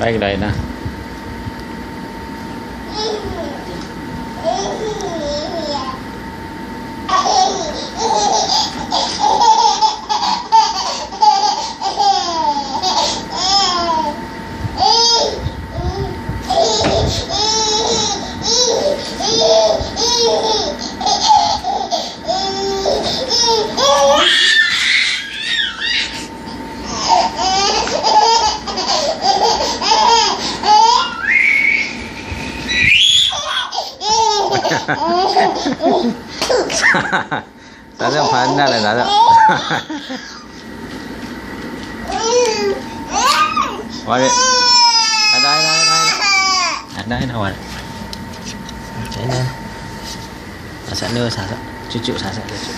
Baik dah Ina. Sasa pandai lah Sasa. Wah, ada awal. Macam mana? Sasa ni Sasa, cucuk Sasa cucuk.